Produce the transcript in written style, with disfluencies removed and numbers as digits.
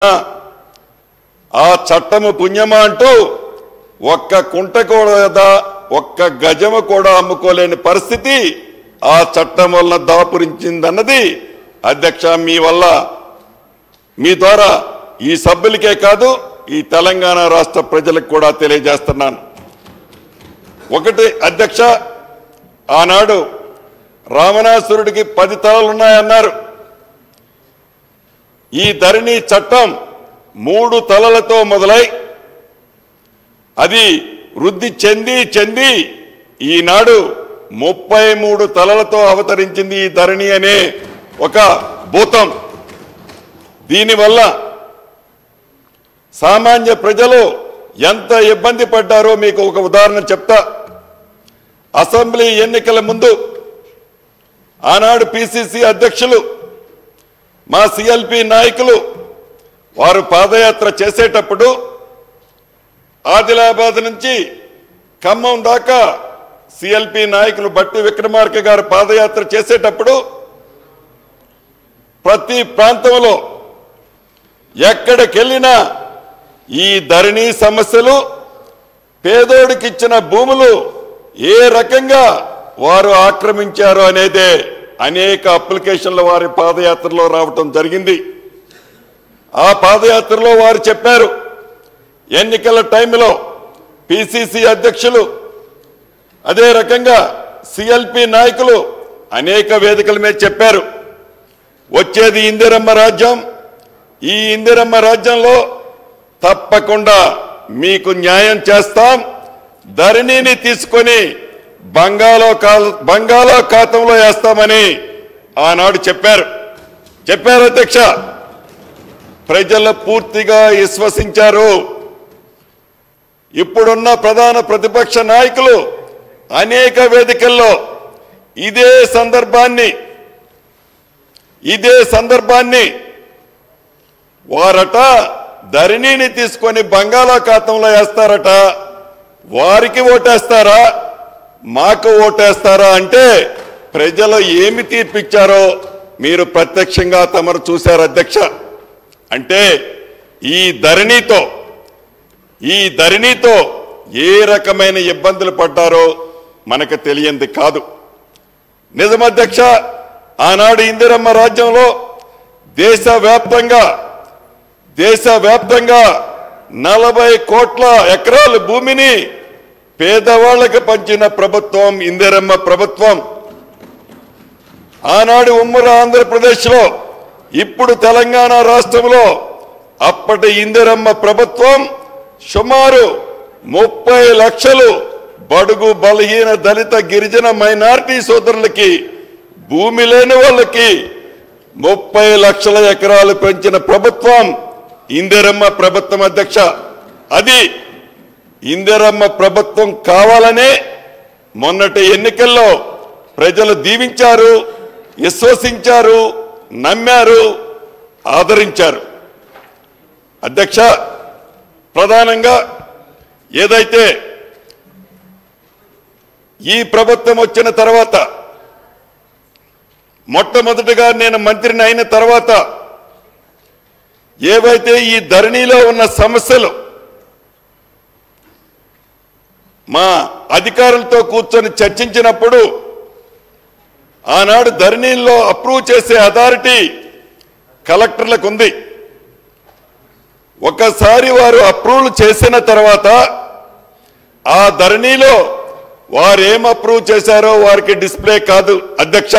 ఆ చట్టము పుణ్యమా అంటూ ఒక్క కుంట కూడా ఒక్క గజము కూడా అమ్ముకోలేని పరిస్థితి ఆ చట్టం వల్ల దాపురించిందన్నది అధ్యక్ష మీ వల్ల మీ ద్వారా ఈ సభ్యులకే కాదు ఈ తెలంగాణ రాష్ట్ర ప్రజలకు కూడా తెలియజేస్తున్నాను. ఒకటి అధ్యక్ష, ఆనాడు రావణాసురుడికి 10 తలలు ఉన్నాయన్నారు. ఈ ధరణి చట్టం 3 తలలతో మొదలై అది వృద్ధి చెంది ఈనాడు 33 తలలతో అవతరించింది ఈ ధరణి అనే ఒక భూతం. దీనివల్ల సామాన్య ప్రజలు ఎంత ఇబ్బంది పడ్డారో మీకు ఒక ఉదాహరణ చెప్తా. అసెంబ్లీ ఎన్నికల ముందు ఆనాడు పిసిసి అధ్యక్షులు మా సిఎల్పి నాయకులు వారు పాదయాత్ర చేసేటప్పుడు ఆదిలాబాద్ నుంచి ఖమ్మం దాకా సిఎల్పి నాయకులు బట్టి విక్రమార్క గారు పాదయాత్ర చేసేటప్పుడు ప్రతి ప్రాంతంలో ఎక్కడికెళ్ళినా ఈ ధరణి సమస్యలు, పేదోడికి ఇచ్చిన భూములు ఏ రకంగా వారు ఆక్రమించారు అనేదే అనేక అప్లికేషన్లు వారి పాదయాత్రలో రావటం జరిగింది. ఆ పాదయాత్రలో వారు చెప్పారు, ఎన్నికల టైంలో పిసిసి అధ్యక్షులు అదే రకంగా సిఎల్పి నాయకులు అనేక వేదికల మీద చెప్పారు, వచ్చేది ఇందిరమ్మ రాజ్యం, ఈ ఇందిరమ్మ రాజ్యంలో తప్పకుండా మీకు న్యాయం చేస్తాం, ధరణిని తీసుకొని బంగాళాఖాతంలో వేస్తామని ఆనాడు చెప్పారు అధ్యక్ష. ప్రజలు పూర్తిగా విశ్వసించారు. ఇప్పుడున్న ప్రధాన ప్రతిపక్ష నాయకులు అనేక వేదికల్లో ఇదే సందర్భాన్ని వారట ధరణిని తీసుకొని బంగాళాఖాతంలో వేస్తారట, వారికి ఓటేస్తారా మాకు ఓటేస్తారా అంటే ప్రజలు ఏమి తీర్పిచ్చారో మీరు ప్రత్యక్షంగా తమరు చూశారు అధ్యక్ష. అంటే ఈ ధరణితో ఏ రకమైన ఇబ్బందులు పడ్డారో మనకు తెలియంది కాదు. నిజమధ్యక్ష, ఆనాడు ఇందిరమ్మ రాజ్యంలో దేశవ్యాప్తంగా 40 కోట్ల ఎకరాల భూమిని పేదవాళ్లకు పంచిన ప్రభుత్వం ఇందిరమ్మ ప్రభుత్వం. ఆనాడు ఉమ్మడి ఆంధ్రప్రదేశ్లో, ఇప్పుడు తెలంగాణ రాష్ట్రంలో అప్పటి ఇందిరమ్మ ప్రభుత్వం సుమారు 30 లక్షలు బడుగు బలహీన దళిత గిరిజన మైనారిటీ సోదరులకి, భూమి లేని వాళ్ళకి 30 లక్షల ఎకరాలు పెంచిన ప్రభుత్వం ఇందిరమ్మ ప్రభుత్వం అధ్యక్ష. అది ఇందిరమ్మ ప్రభుత్వం కావాలనే మొన్నటి ఎన్నికల్లో ప్రజలు దీవించారు, విశ్వసించారు, నమ్మారు, ఆదరించారు అధ్యక్ష. ప్రధానంగా ఏదైతే ఈ ప్రభుత్వం వచ్చిన తర్వాత మొట్టమొదటిగా నేను మంత్రిని అయిన తర్వాత ఏవైతే ఈ ధరణిలో ఉన్న సమస్యలు మా అధికారులతో కూర్చొని చర్చించినప్పుడు ఆనాడు ధరణిలో అప్రూవ్ చేసే అథారిటీ కలెక్టర్లకు ఉంది. ఒకసారి వారు అప్రూవ్ చేసిన తర్వాత ఆ ధరణిలో వారు ఏం అప్రూవ్ చేశారో వారికి డిస్ప్లే కాదు అధ్యక్ష.